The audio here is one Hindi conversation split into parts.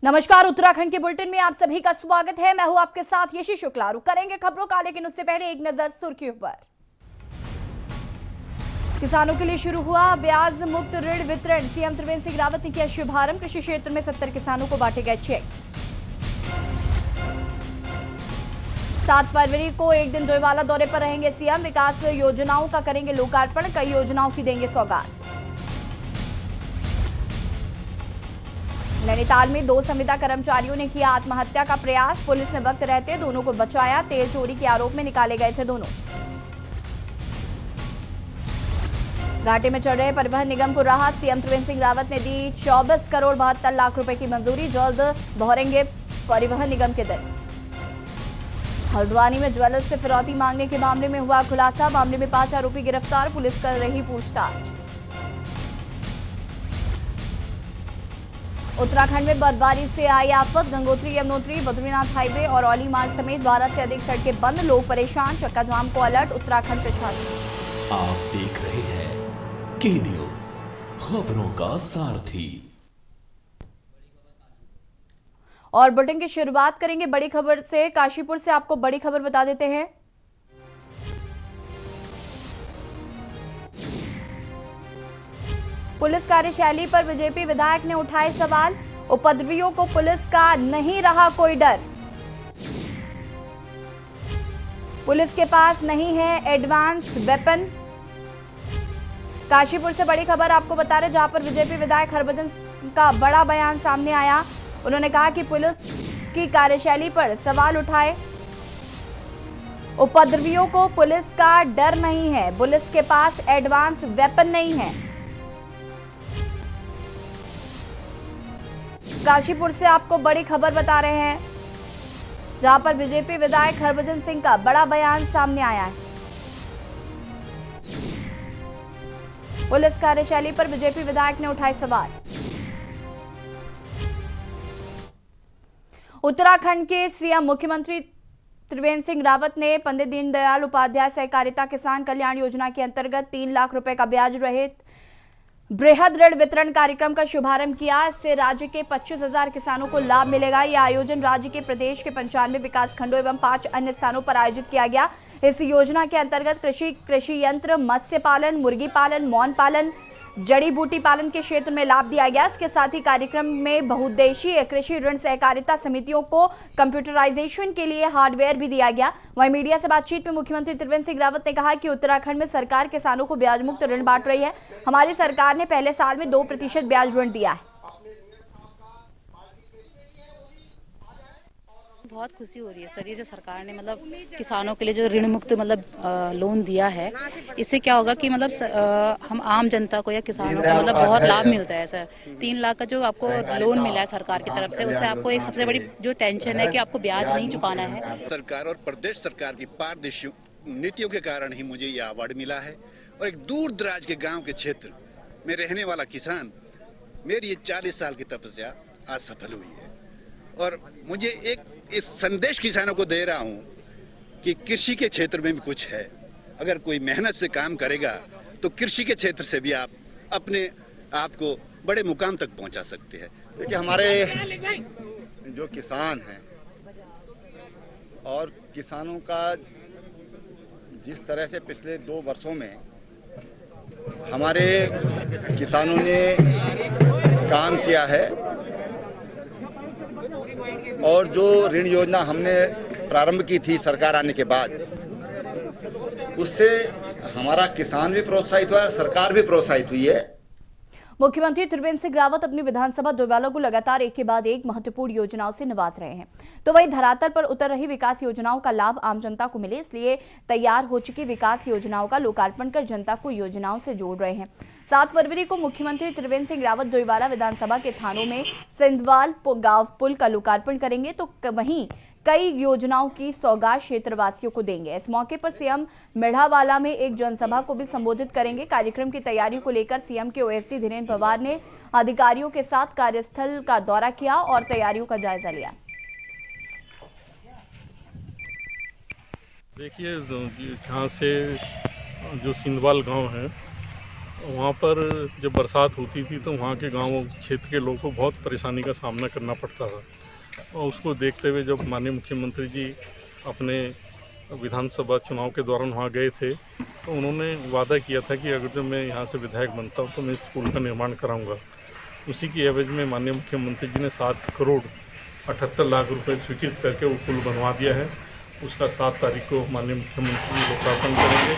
नमस्कार, उत्तराखंड के बुलेटिन में आप सभी का स्वागत है। मैं हूं आपके साथ यशी शुक्ला। करेंगे खबरों का, लेकिन उससे पहले एक नजर सुर्खियों पर। किसानों के लिए शुरू हुआ ब्याज मुक्त ऋण वितरण। सीएम त्रिवेंद्र सिंह रावत ने किया शुभारंभ। कृषि क्षेत्र में 70 किसानों को बांटे गए चेक। 7 फरवरी को एक दिन डोईवाला दौरे पर रहेंगे सीएम। विकास योजनाओं का करेंगे लोकार्पण। कई योजनाओं की देंगे सौगात। नैनीताल में 2 संविदा कर्मचारियों ने किया आत्महत्या का प्रयास। पुलिस ने वक्त रहते दोनों को बचाया। तेल चोरी के आरोप में निकाले गए थे दोनों। घाटे में चल रहे परिवहन निगम को राहत। सीएम त्रिवेंद्र सिंह रावत ने दी 24 करोड़ 72 लाख रुपए की मंजूरी। जल्द दोहरेंगे परिवहन निगम के दिन। हल्द्वानी में ज्वेलर्स से फिरौती मांगने के मामले में हुआ खुलासा। मामले में 5 आरोपी गिरफ्तार। पुलिस कर रही पूछताछ। उत्तराखंड में बर्फबारी से आई आफत। गंगोत्री यमुनोत्री बद्रीनाथ हाईवे और औली मार्ग समेत 12 से अधिक सड़कें बंद। लोग परेशान। चक्का जाम को अलर्ट उत्तराखंड प्रशासन। आप देख रहे हैं के न्यूज, खबरों का सारथी। और बुलेटिन की शुरुआत करेंगे बड़ी खबर से। काशीपुर से आपको बड़ी खबर बता देते हैं। पुलिस कार्यशैली पर बीजेपी विधायक ने उठाए सवाल। उपद्रवियों को पुलिस का नहीं रहा कोई डर। पुलिस के पास नहीं है एडवांस वेपन। काशीपुर से बड़ी खबर आपको बता रहे, जहां पर बीजेपी विधायक हरभजन का बड़ा बयान सामने आया। उन्होंने कहा कि पुलिस की कार्यशैली पर सवाल उठाए। उपद्रवियों को पुलिस का डर नहीं है। पुलिस के पास एडवांस वेपन नहीं है। काशीपुर से आपको बड़ी खबर बता रहे हैं, जहां पर बीजेपी विधायक हरभजन सिंह का बड़ा बयान सामने आया है। पुलिस कार्यशैली पर बीजेपी विधायक ने उठाए सवाल। उत्तराखंड के सीएम मुख्यमंत्री त्रिवेंद्र सिंह रावत ने पंडित दीनदयाल उपाध्याय सहकारिता किसान कल्याण योजना के अंतर्गत 3 लाख रुपए का ब्याज रहित बृहद ऋण वितरण कार्यक्रम का शुभारंभ किया। इससे राज्य के 25,000 किसानों को लाभ मिलेगा। यह आयोजन राज्य के प्रदेश के 95 विकास खंडों एवं 5 अन्य स्थानों पर आयोजित किया गया। इस योजना के अंतर्गत कृषि यंत्र, मत्स्य पालन, मुर्गी पालन, मौन पालन, जड़ी बूटी पालन के क्षेत्र में लाभ दिया गया। इसके साथ ही कार्यक्रम में बहुउद्देशीय कृषि ऋण सहकारिता समितियों को कंप्यूटराइजेशन के लिए हार्डवेयर भी दिया गया। वहीं मीडिया से बातचीत में मुख्यमंत्री त्रिवेंद्र सिंह रावत ने कहा कि उत्तराखंड में सरकार किसानों को ब्याज मुक्त ऋण बांट रही है। हमारी सरकार ने पहले साल में 2% ब्याज ऋण दिया है। बहुत खुशी हो रही है सर, ये जो सरकार ने किसानों के लिए जो ऋण मुक्त लोन दिया है, इससे क्या होगा कि हम आम जनता को या किसानों को बहुत लाभ मिलता है सर। 3 लाख का जो आपको लोन मिला है सरकार की तरफ से, उससे आपको एक सबसे बड़ी जो टेंशन है कि आपको ब्याज नहीं चुकाना है। सरकार और प्रदेश सरकार की पारदर्शी नीतियों के कारण ही मुझे ये अवार्ड मिला है। और एक दूर दराज के गाँव के क्षेत्र में रहने वाला किसान, मेरी ये 40 साल की तपस्या आज सफल हुई है। और मुझे एक इस संदेश किसानों को दे रहा हूं कि कृषि के क्षेत्र में भी कुछ है। अगर कोई मेहनत से काम करेगा तो कृषि के क्षेत्र से भी आप अपने आप को बड़े मुकाम तक पहुंचा सकते हैं। देखिए, हमारे जो किसान हैं और किसानों का जिस तरह से पिछले 2 वर्षों में हमारे किसानों ने काम किया है और जो ऋण योजना हमने प्रारंभ की थी सरकार आने के बाद, उससे हमारा किसान भी प्रोत्साहित हुआ है, सरकार भी प्रोत्साहित हुई है। मुख्यमंत्री त्रिवेंद्र सिंह रावत अपनी विधानसभा डोईवाला को लगातार एक के बाद एक महत्वपूर्ण योजनाओं से नवाज रहे हैं, तो वहीं धरातल पर उतर रही विकास योजनाओं का लाभ आम जनता को मिले, इसलिए तैयार हो चुकी विकास योजनाओं का लोकार्पण कर जनता को योजनाओं से जोड़ रहे हैं। 7 फरवरी को मुख्यमंत्री त्रिवेंद्र सिंह रावत डोईवाला विधानसभा के थानों में सिंधवाल गांव पुल का लोकार्पण करेंगे, तो वहीं कई योजनाओं की सौगात क्षेत्रवासियों को देंगे। इस मौके पर सीएम मेढ़ावाला में एक जनसभा को भी संबोधित करेंगे। कार्यक्रम की तैयारी को लेकर सीएम के ओएसडी धीरेन्द्र पवार ने अधिकारियों के साथ कार्यस्थल का दौरा किया और तैयारियों का जायजा लिया। देखिए, यहाँ से जो सिंधवाल गांव है वहाँ पर जब बरसात होती थी तो वहाँ के गाँव क्षेत्र के लोगों को बहुत परेशानी का सामना करना पड़ता था, और उसको देखते हुए जब माननीय मुख्यमंत्री जी अपने विधानसभा चुनाव के दौरान वहाँ गए थे तो उन्होंने वादा किया था कि अगर जब मैं यहाँ से विधायक बनता हूँ तो मैं इस पुल का निर्माण कराऊंगा। उसी की एवज में माननीय मुख्यमंत्री जी ने 7 करोड़ 78 लाख रुपए स्वीकृत करके वो पुल बनवा दिया है। उसका 7 तारीख को माननीय मुख्यमंत्री जी लोकार्पण करेंगे।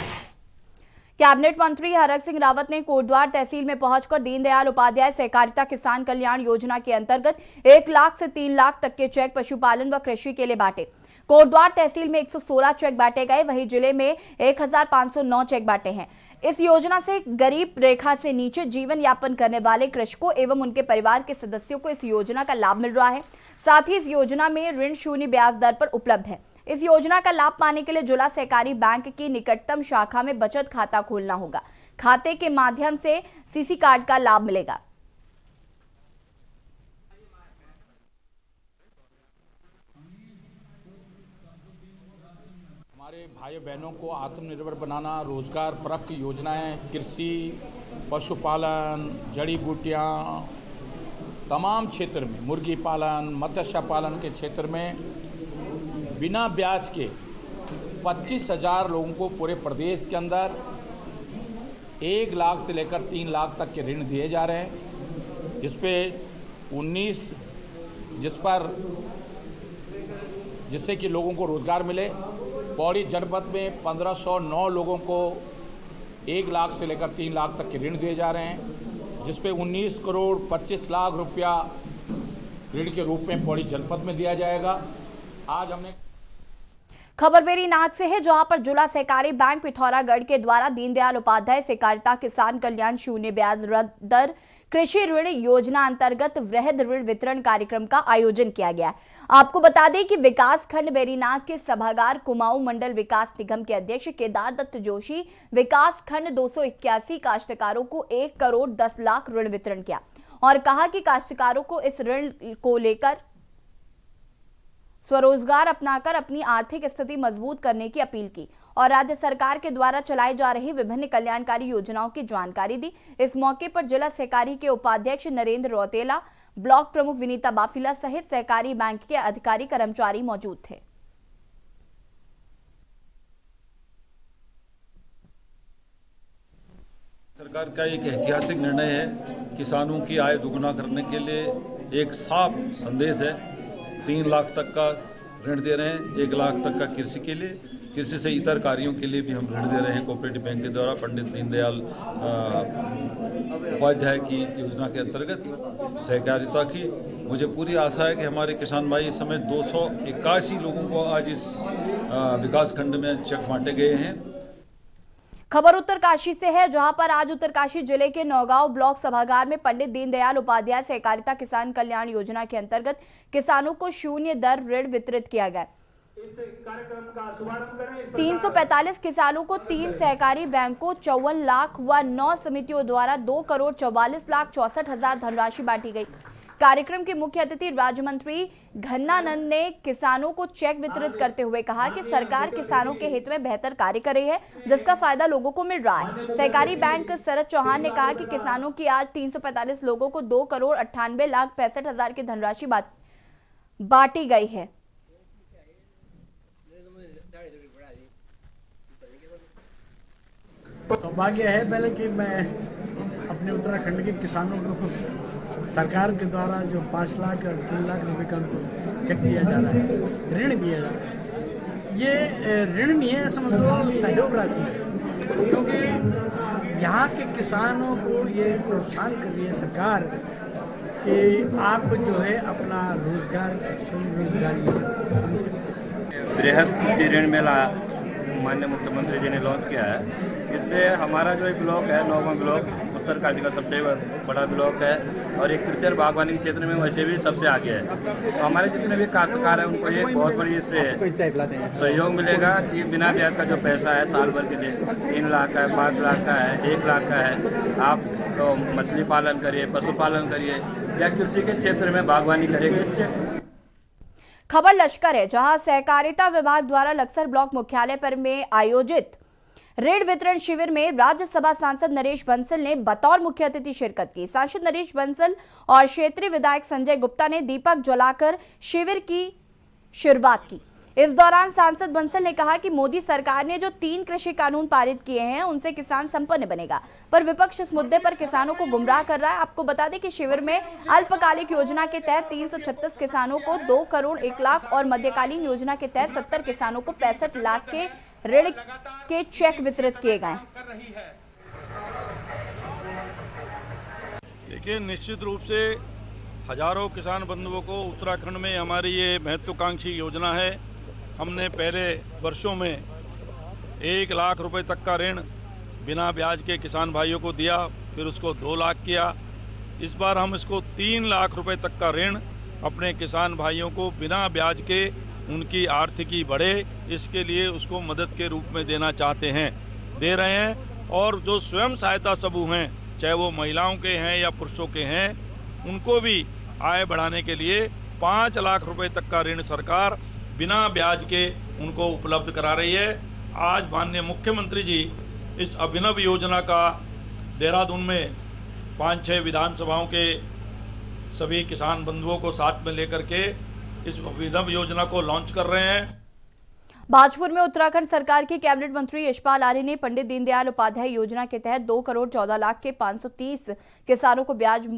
कैबिनेट मंत्री हरक सिंह रावत ने कोटद्वार तहसील में पहुंचकर दीनदयाल उपाध्याय सहकारिता किसान कल्याण योजना के अंतर्गत 1 लाख से 3 लाख तक के चेक पशुपालन व कृषि के लिए बांटे। कोटद्वार तहसील में 116 चेक बांटे गए, वहीं जिले में 1509 चेक बांटे हैं। इस योजना से गरीब रेखा से नीचे जीवन यापन करने वाले कृषकों एवं उनके परिवार के सदस्यों को इस योजना का लाभ मिल रहा है। साथ ही इस योजना में ऋण शून्य ब्याज दर पर उपलब्ध है। इस योजना का लाभ पाने के लिए जिला सहकारी बैंक की निकटतम शाखा में बचत खाता खोलना होगा। खाते के माध्यम से सीसी कार्ड का लाभ मिलेगा। हमारे भाई बहनों को आत्मनिर्भर बनाना, रोजगार परक योजनाएं, कृषि, पशुपालन, जड़ी बूटियां, तमाम क्षेत्र में मुर्गी पालन, मत्स्य पालन के क्षेत्र में बिना ब्याज के 25,000 लोगों को पूरे प्रदेश के अंदर 1 लाख से लेकर 3 लाख तक के ऋण दिए जा रहे हैं, जिससे कि लोगों को रोजगार मिले। पौड़ी जनपद में 1509 लोगों को 1 लाख से लेकर 3 लाख तक के ऋण दिए जा रहे हैं, जिसपे 19 करोड़ 25 लाख रुपया ऋण के रूप में पौड़ी जनपद में दिया जाएगा। आज हमने खबर मेरी नाक से है, जहां पर जिला सहकारी बैंक पिथौरागढ़ के द्वारा दीनदयाल उपाध्याय सहकारिता किसान कल्याण शून्य ब्याज दर कृषि ऋण योजना अंतर्गत वृहद ऋण वितरण कार्यक्रम का आयोजन किया गया। आपको बता दें कि विकास खंड बेरीनाग के सभागार कुमाऊं मंडल विकास निगम के अध्यक्ष केदार दत्त जोशी विकास खंड 281 काश्तकारों को 1 करोड़ 10 लाख ऋण वितरण किया और कहा कि काश्तकारों को इस ऋण को लेकर स्वरोजगार अपनाकर अपनी आर्थिक स्थिति मजबूत करने की अपील की और राज्य सरकार के द्वारा चलाई जा रही विभिन्न कल्याणकारी योजनाओं की जानकारी दी। इस मौके पर जिला सहकारी के उपाध्यक्ष नरेंद्र रौतेला, ब्लॉक प्रमुख विनीता बाफिला सहित सहकारी बैंक के अधिकारी कर्मचारी मौजूद थे। सरकार का एक ऐतिहासिक निर्णय है। किसानों की आय दुगुना करने के लिए एक साफ संदेश है। 3 लाख तक का ऋण दे रहे हैं, 1 लाख तक का कृषि के लिए, कृषि से इतर कार्यों के लिए भी हम ऋण दे रहे हैं। कोऑपरेटिव बैंक के द्वारा पंडित दीनदयाल उपाध्याय की योजना के अंतर्गत सहकारिता की मुझे पूरी आशा है कि हमारे किसान भाई इस समय 281 लोगों को आज इस विकास खंड में चेक बांटे गए हैं। खबर उत्तरकाशी से है, जहां पर आज उत्तरकाशी जिले के नौगांव ब्लॉक सभागार में पंडित दीनदयाल उपाध्याय सहकारिता किसान कल्याण योजना के अंतर्गत किसानों को शून्य दर ऋण वितरित किया गया। इस कार्यक्रम का शुभारंभ करें। 345 किसानों को 3 सहकारी बैंकों 54 लाख व 9 समितियों द्वारा 2 करोड़ 44 लाख 64 हजार धनराशि बांटी गई। कार्यक्रम के मुख्य अतिथि राज्य मंत्री घन्नानंद ने किसानों को चेक वितरित करते हुए कहा कि सरकार किसानों के हित में बेहतर कार्य कर रही है, जिसका फायदा लोगों को मिल रहा है। सहकारी बैंक शरद चौहान ने कहा कि किसानों की आज 345 लोगों को 2 करोड़ 98 लाख 65 हजार की धनराशि बांटी गई है। सौभाग्य है पहले कि मैं अपने उत्तराखंड के किसानों को सरकार के द्वारा जो 5 लाख और 3 लाख रुपए का उनको चेक दिया जा रहा है, ऋण दिया जा रहा है। ये ऋण नहीं है, समझ लो सहयोग राशि है, क्योंकि यहाँ के किसानों को ये प्रोत्साहन कर रही है सरकार कि आप जो है अपना रोजगार स्वरोजगार बृहद कृषि ऋण मेला माननीय मुख्यमंत्री जी ने लॉन्च किया है। इससे हमारा जो एक ब्लॉक है, नौगांव ब्लॉक उत्तरकाशी का सबसे बड़ा ब्लॉक है और एक कृषि और बागवानी के क्षेत्र में वैसे भी सबसे आगे है। तो हमारे जितने भी काश्तकार हैं उनको एक बहुत बड़ी इससे सहयोग मिलेगा कि बिना ब्याज का जो पैसा है साल भर के लिए 3 लाख का है, 5 लाख का है, 1 लाख का है, आप तो मछली पालन करिए, पशुपालन करिए या कृषि के क्षेत्र में बागवानी करिए। खबर लश्कर है, जहां सहकारिता विभाग द्वारा लक्सर ब्लॉक मुख्यालय पर में आयोजित ऋण वितरण शिविर में राज्यसभा सांसद नरेश बंसल ने बतौर मुख्य अतिथि शिरकत की। सांसद नरेश बंसल और क्षेत्रीय विधायक संजय गुप्ता ने दीपक जलाकर शिविर की शुरुआत की। इस दौरान सांसद बंसल ने कहा कि मोदी सरकार ने जो 3 कृषि कानून पारित किए हैं उनसे किसान संपन्न बनेगा, पर विपक्ष इस मुद्दे पर किसानों को गुमराह कर रहा है। आपको बता दें कि शिविर में अल्पकालिक योजना के तहत 336 किसानों को 2 करोड़ 1 लाख और मध्यकालीन योजना के तहत 70 किसानों को 65 लाख के ऋण के चेक वितरित किए गए। देखिए, निश्चित रूप से हजारों किसान बंधुओं को उत्तराखंड में हमारी ये महत्वाकांक्षी योजना है। हमने पहले वर्षों में 1 लाख रुपए तक का ऋण बिना ब्याज के किसान भाइयों को दिया, फिर उसको 2 लाख किया। इस बार हम इसको 3 लाख रुपए तक का ऋण अपने किसान भाइयों को बिना ब्याज के उनकी आर्थिकी बढ़े, इसके लिए उसको मदद के रूप में देना चाहते हैं, दे रहे हैं। और जो स्वयं सहायता समूह हैं, चाहे वो महिलाओं के हैं या पुरुषों के हैं, उनको भी आय बढ़ाने के लिए 5 लाख रुपए तक का ऋण सरकार बिना ब्याज के उनको उपलब्ध करा रही है। आज माननीय मुख्यमंत्री जी इस अभिनव योजना का देहरादून में 5-6 विधानसभाओं के सभी किसान बंधुओं को साथ में लेकर के इस अभिनव योजना को लॉन्च कर रहे हैं। भाजपुर में उत्तराखंड सरकार के कैबिनेट मंत्री यशपाल आर्य ने पंडित दीनदयाल उपाध्याय योजना के तहत 2 करोड़ 14 लाख के 530 किसानों को ब्याज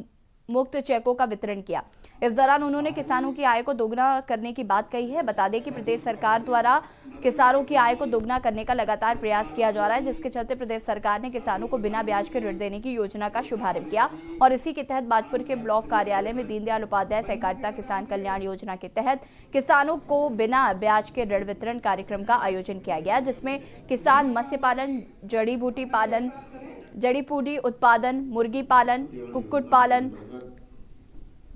मुक्त चेकों का वितरण किया। इस दौरान उन्होंने किसानों की आय को दोगुना करने की बात कही है। बता दें कि प्रदेश सरकार द्वारा किसानों की आय को दोगुना करने का लगातार प्रयास किया जा रहा है, जिसके चलते प्रदेश सरकार ने किसानों को बिना ब्याज के ऋण देने की योजना का शुभारंभ किया। और इसी के तहत भाजपुर के ब्लॉक कार्यालय में दीनदयाल उपाध्याय सहकारिता किसान कल्याण योजना के तहत किसानों को बिना ब्याज के ऋण वितरण कार्यक्रम का आयोजन किया गया, जिसमें किसान मत्स्य पालन, जड़ी बूटी उत्पादन, मुर्गी पालन, कुक्कुट पालन,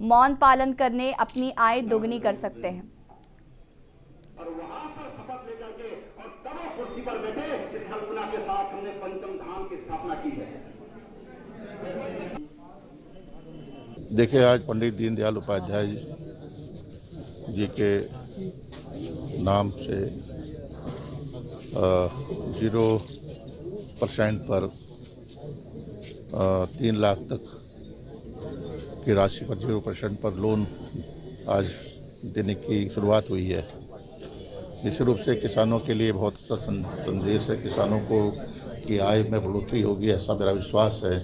मौन पालन करने अपनी आय दोगुनी कर सकते हैं। और वहां पर शपथ लेकर के और तब कुर्सी पर बैठे इस कल्पना के साथ हमने पंचम धाम की स्थापना की है। देखिए, आज पंडित दीनदयाल उपाध्याय जी के नाम से 0% पर 3 लाख तक की राशि पर 0% पर लोन आज देने की शुरुआत हुई है। निश्चित रूप से किसानों के लिए बहुत अच्छा संदेश है। किसानों को की आय में बढ़ोतरी होगी, ऐसा मेरा विश्वास है।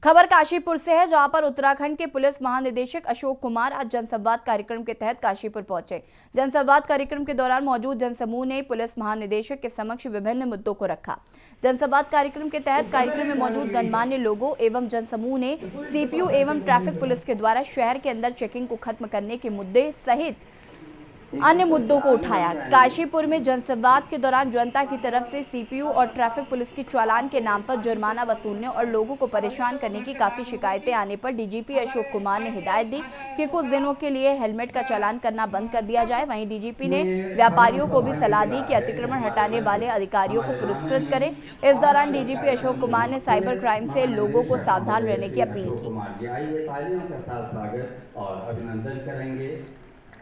खबर काशीपुर से है, जहां पर उत्तराखंड के पुलिस महानिदेशक अशोक कुमार आज जनसंवाद कार्यक्रम के तहत काशीपुर पहुंचे। जनसंवाद कार्यक्रम के दौरान मौजूद जनसमूह ने पुलिस महानिदेशक के समक्ष विभिन्न मुद्दों को रखा। जनसंवाद कार्यक्रम के तहत कार्यक्रम में मौजूद गणमान्य लोगों एवं जनसमूह ने सीपीयू एवं ट्रैफिक पुलिस के द्वारा शहर के अंदर चेकिंग को खत्म करने के मुद्दे सहित अन्य मुद्दों को उठाया। काशीपुर में जनसंवाद के दौरान जनता की तरफ से सीपीयू और ट्रैफिक पुलिस की चालान के नाम पर जुर्माना वसूलने और लोगों को परेशान करने की काफी शिकायतें आने पर डीजीपी अशोक कुमार ने हिदायत दी कि कुछ दिनों के लिए हेलमेट का चालान करना बंद कर दिया जाए। वहीं डीजीपी ने व्यापारियों को भी सलाह दी कि अतिक्रमण हटाने वाले अधिकारियों को पुरस्कृत करें। इस दौरान डीजीपी अशोक कुमार ने साइबर क्राइम से लोगों को सावधान रहने की अपील की।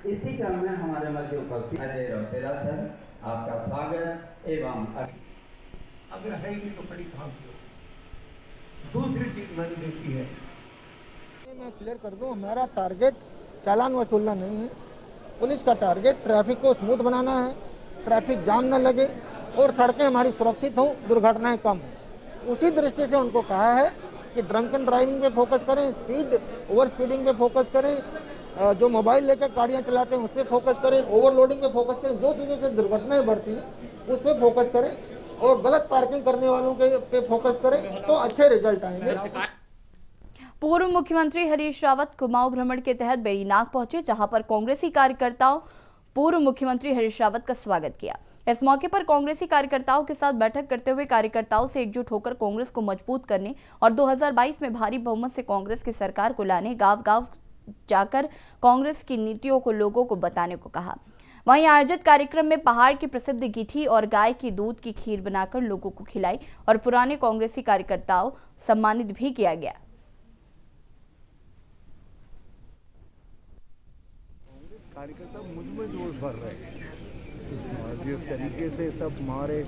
इसी क्रम में हमारे मध्य उपस्थित सर, आपका स्वागत एवं अगर है ही तो बड़ी काम की। दूसरी चीज मैंने देखी है, मैं क्लियर कर दूं, हमारा टारगेट चालान वसूलना नहीं है। पुलिस का टारगेट ट्रैफिक को स्मूथ बनाना है, ट्रैफिक जाम न लगे और सड़कें हमारी सुरक्षित हों, दुर्घटनाएं कम हों। उसी दृष्टि से उनको कहा है कि ड्रंक एंड ड्राइविंग पे फोकस करें, ओवर स्पीडिंग पे फोकस करें, जो मोबाइल लेकर गाड़ियां चलाते हैं उस पर फोकस करें, ओवरलोडिंग पे फोकस करें, जो चीज़ों से दुर्घटनाएं बढ़ती हैं उस पर फोकस करें और गलत पार्किंग करने वालों के पे फोकस करें तो अच्छे रिजल्ट आएंगे। पूर्व मुख्यमंत्री हरीश रावत कुमाऊं भ्रमण के तहत बेरीनाग पहुंचे, जहां पर कांग्रेसी कार्यकर्ताओं पूर्व मुख्यमंत्री हरीश रावत का स्वागत किया। इस मौके पर कांग्रेसी कार्यकर्ताओं के साथ बैठक करते हुए कार्यकर्ताओं से एकजुट होकर कांग्रेस को मजबूत करने और 2022 में भारी बहुमत से कांग्रेस की सरकार को लाने गांव-गांव जाकर कांग्रेस की नीतियों को लोगों को बताने को कहा। वहीं आयोजित कार्यक्रम में पहाड़ की प्रसिद्ध गिठी और गाय की दूध की खीर बनाकर लोगों को खिलाई और पुराने कांग्रेसी कार्यकर्ताओं सम्मानित भी किया गया। कार्यकर्ता मुझ में जोश भर रहे हैं और जिस तरीके से सब हमारे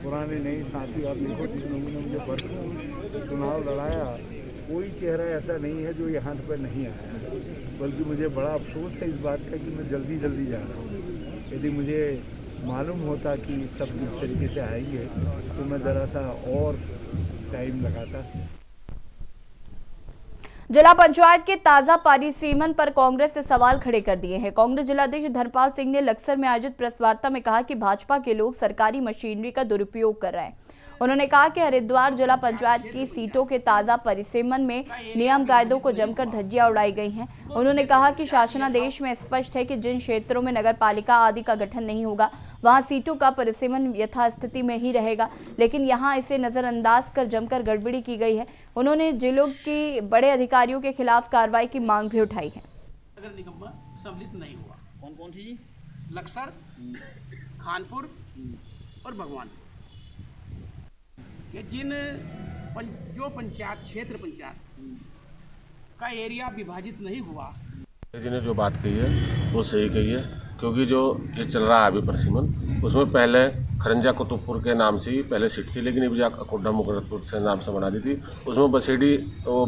पुराने नए साथी आप देखो, जिन लोगों ने मुझे बरसों चुनाव लड़ाया, कोई चेहरा ऐसा नहीं है जो यहाँ पर नहीं आया, बल्कि मुझे बड़ा अफसोस है इस बात का कि मैं जल्दी जा रहा हूँ। यदि मुझे मालूम होता कि सब इस तरीके से आएंगे तो मैं ज़रा सा और टाइम लगाता। जिला पंचायत के ताजा परिसीमन पर कांग्रेस से सवाल खड़े कर दिए हैं। कांग्रेस जिलाध्यक्ष धर्मपाल सिंह ने लक्सर में आयोजित प्रेस वार्ता में कहा कि भाजपा के लोग सरकारी मशीनरी का दुरुपयोग कर रहे हैं। उन्होंने कहा कि हरिद्वार जिला पंचायत की सीटों के ताजा परिसीमन में नियम कायदों को जमकर धज्जियां उड़ाई गई हैं। उन्होंने कहा कि शासनादेश में स्पष्ट है कि जिन क्षेत्रों में नगर पालिका आदि का गठन नहीं होगा वहां सीटों का परिसीमन यथास्थिति में ही रहेगा, लेकिन यहां इसे नजरअंदाज कर जमकर गड़बड़ी की गई है। उन्होंने जिलों की बड़े अधिकारियों के खिलाफ कार्रवाई की मांग भी उठाई है। नगर निगम में सम्मिलित नहीं हुआ। कौन सी जी? लक्सर, खानपुर और भगवान कि जो पंचायत क्षेत्र पंचायत का एरिया विभाजित नहीं हुआ। जी ने जो बात कही है वो सही कही है, क्योंकि जो ये चल रहा है अभी परिसीमन, उसमें पहले खरंजा कुतुबपुर के नाम से ही पहले सीट थी, लेकिन अभी अकोड्डा मुकरदपुर से नाम से बना दी थी। उसमें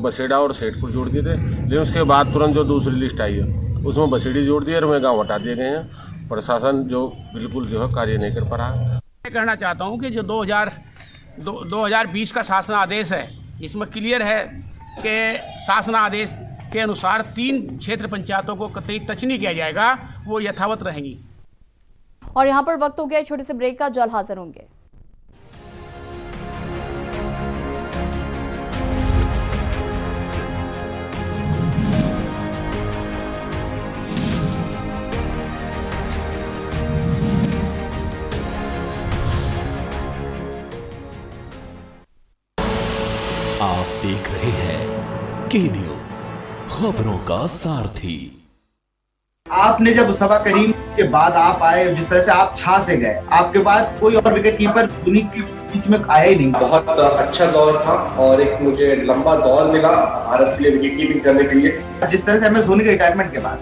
बसेड़ा और सेठपुर जोड़ दिए थे, लेकिन उसके बाद तुरंत जो दूसरी लिस्ट आई है उसमें बसेड़ी जोड़ दिए और वह गाँव हटा दिए गए हैं। प्रशासन जो बिल्कुल जो है कार्य नहीं कर पा रहा है। मैं कहना चाहता हूँ कि जो 2020 का शासनादेश है, इसमें क्लियर है कि शासनादेश के अनुसार 3 क्षेत्र पंचायतों को कतई टच नहीं किया जाएगा, वो यथावत रहेंगी। और यहाँ पर वक्त हो गया छोटे से ब्रेक का, जल्द हाजिर होंगे। आप देख रहे हैं के न्यूज, खबरों का सारथी। आपने जब सवा करीम के बाद आप आए, जिस तरह से आप छा से गए, आपके बाद कोई और विकेट कीपर दुनिया के बीच में आया ही नहीं। बहुत अच्छा दौर था और एक मुझे लंबा दौर मिला भारत के लिए विकेट कीपिंग करने के लिए। जिस तरह से MS धोनी के रिटायरमेंट के बाद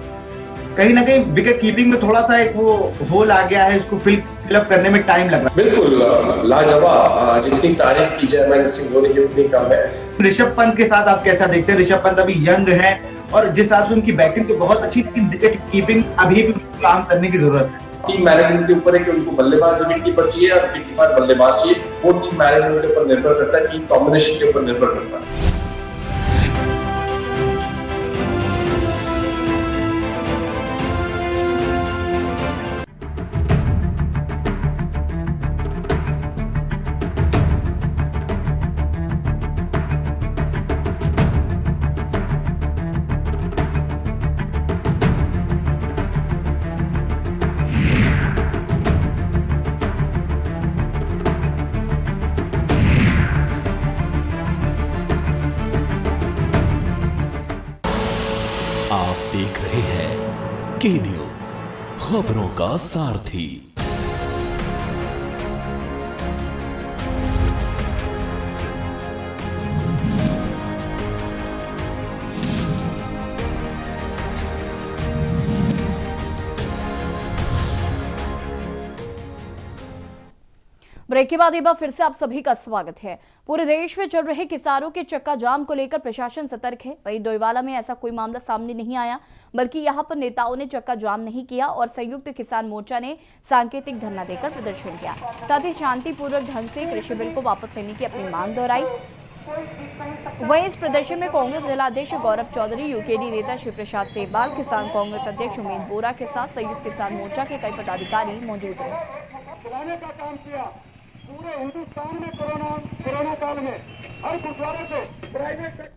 कहीं ना कहीं विकेट कीपिंग में थोड़ा सा एक वो होल आ गया है, इसको फिलअप करने में टाइम लग रहा है। बिल्कुल लाजवाब, जितनी तारीफ की जाए महेंद्र सिंह धोनी की उतनी कम है। ऋषभ पंत के साथ आप कैसा देखते हैं? ऋषभ पंत अभी यंग है और जिस हिसाब से उनकी बैटिंग तो बहुत अच्छी, लेकिन विकेट कीपिंग अभी भी काम करने की जरूरत है। टीम मैनेजमेंट के ऊपर है कि उनको बल्लेबाज विकेट कीपर चाहिए और विकेट कीपर बल्लेबाज चाहिए। वो टीम मैनेजमेंट के ऊपर निर्भर करता है, टीम कॉम्बिनेशन के ऊपर निर्भर करता है। आप देख रहे हैं के न्यूज, खबरों का सारथी। ब्रेक के बाद एक बार फिर से आप सभी का स्वागत है। पूरे देश में चल रहे किसानों के चक्का जाम को लेकर प्रशासन सतर्क है। वहीं डोईवाला में ऐसा कोई मामला सामने नहीं आया, बल्कि यहां पर नेताओं ने चक्का जाम नहीं किया और संयुक्त किसान मोर्चा ने सांकेतिक धरना देकर प्रदर्शन किया। साथ ही शांतिपूर्वक ढंग से कृषि बिल को वापस लेने की अपनी मांग दोहराई। वहीं इस प्रदर्शन में कांग्रेस जिलाध्यक्ष गौरव चौधरी, यूकेडी नेता शिव प्रसाद सेबाल, किसान कांग्रेस अध्यक्ष उमेद बोरा के साथ संयुक्त किसान मोर्चा के कई पदाधिकारी मौजूद रहे। पूरे हिंदुस्तान में कोरोना काल में हर गुरुद्वारे से प्राइवेट।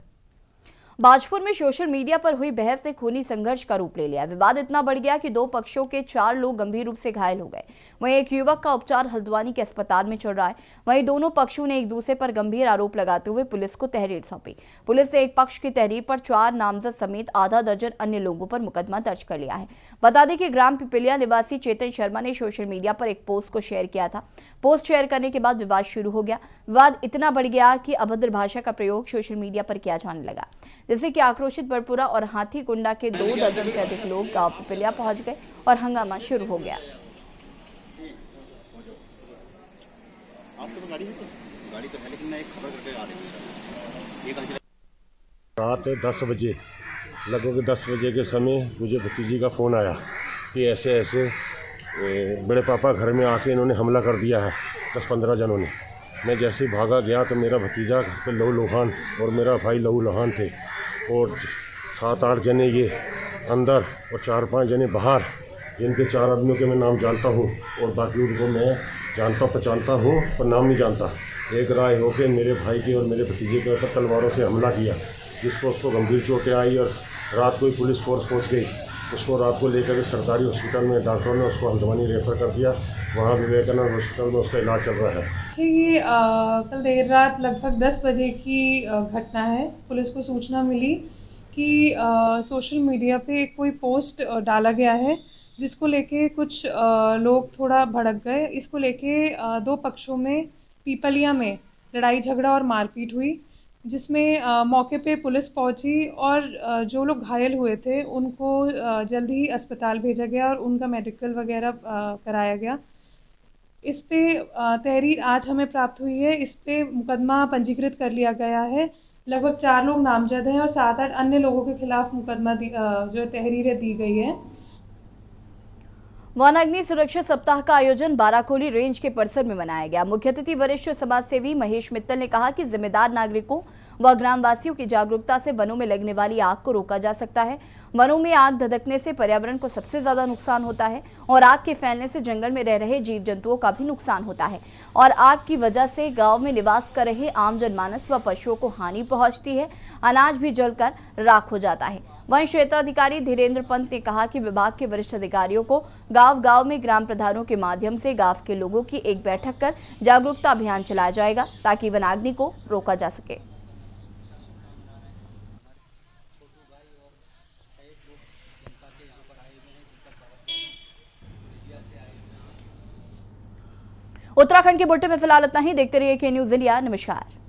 भाजपुर में सोशल मीडिया पर हुई बहस ने खूनी संघर्ष का रूप ले लिया। विवाद इतना बढ़ गया कि 2 पक्षों के 4 लोग गंभीर रूप से घायल हो गए। वहीं एक युवक का उपचार हल्द्वानी के अस्पताल में चल रहा है। वहीं दोनों पक्षों ने एक दूसरे पर गंभीर आरोप लगाते हुए पुलिस को तहरीर सौंपी। पुलिस ने एक पक्ष की तहरीर पर 4 नामजद समेत आधा दर्जन अन्य लोगों पर मुकदमा दर्ज कर लिया है। बता दें कि ग्राम पिपलिया निवासी चेतन शर्मा ने सोशल मीडिया पर एक पोस्ट को शेयर किया था। पोस्ट शेयर करने के बाद विवाद शुरू हो गया। विवाद इतना बढ़ गया कि अभद्र भाषा का प्रयोग सोशल मीडिया पर किया जाने लगा, जिससे कि आक्रोशित बरपुरा और हाथीकुंडा के 2 दर्जन से अधिक लोग गांव पिपलिया पहुंच गए और हंगामा शुरू हो गया। गाड़ी तो है, लेकिन मैं एक खबर करके आ रही हूँ। रात 10 बजे लगभग 10 बजे के समय मुझे भतीजी का फ़ोन आया कि ऐसे ऐसे बड़े पापा घर में आके इन्होंने हमला कर दिया है 10-15 जनों ने। मैं जैसे भागा गया तो मेरा भतीजा घर पे लहू लुहान और मेरा भाई लहू लुहान थे, और 7-8 जने ये अंदर और 4-5 जने बाहर, जिनके 4 आदमियों के मैं नाम जानता हूँ और बाकी उनको मैं जानता पहचानता हूँ पर नाम नहीं जानता। एक राय हो के मेरे भाई के और मेरे भतीजे के ऊपर तलवारों से हमला किया, जिसको उसको गंभीर चोटें आई और रात को ही पुलिस फोर्स पहुँच गई। उसको रात को लेकर के सरकारी हॉस्पिटल में डॉक्टरों ने उसको हल्द्वानी रेफर कर दिया, वहाँ विवेकानंद हॉस्पिटल में उसका इलाज चल रहा है। ये कल देर रात लगभग 10 बजे की घटना है। पुलिस को सूचना मिली कि सोशल मीडिया पे कोई पोस्ट डाला गया है, जिसको लेके कुछ लोग थोड़ा भड़क गए। इसको लेके 2 पक्षों में पीपलिया में लड़ाई झगड़ा और मारपीट हुई, जिसमें मौके पे पुलिस पहुंची और जो लोग घायल हुए थे उनको जल्दी ही अस्पताल भेजा गया और उनका मेडिकल वगैरह कराया गया। इस पे तहरीर आज हमें प्राप्त हुई है। इस पे मुकदमा पंजीकृत कर लिया गया है। लगभग 4 लोग नामजद हैं और 7-8 अन्य लोगों के खिलाफ मुकदमा जो तहरीरें दी गई है। वन अग्नि सुरक्षा सप्ताह का आयोजन बाराकोली रेंज के परिसर में मनाया गया। मुख्य अतिथि वरिष्ठ समाज सेवी महेश मित्तल ने कहा कि जिम्मेदार नागरिकों व ग्रामवासियों की जागरूकता से वनों में लगने वाली आग को रोका जा सकता है। वनों में आग धधकने से पर्यावरण को सबसे ज्यादा नुकसान होता है और आग के फैलने से जंगल में रह रहे जीव जंतुओं का भी नुकसान होता है और आग की वजह से गांव में निवास कर रहे आम जनमानस व पशुओं को हानि पहुंचती है। अनाज भी जलकर राख हो जाता है। वन क्षेत्राधिकारी धीरेन्द्र पंत ने कहा कि विभाग के वरिष्ठ अधिकारियों को गांव-गांव में ग्राम प्रधानों के माध्यम से गांव के लोगों की एक बैठक कर जागरूकता अभियान चलाया जाएगा ताकि वनाग्नि को रोका जा सके। उत्तराखंड के बुलेटिन में फिलहाल इतना ही। देखते रहिए के न्यूज़ इंडिया। नमस्कार।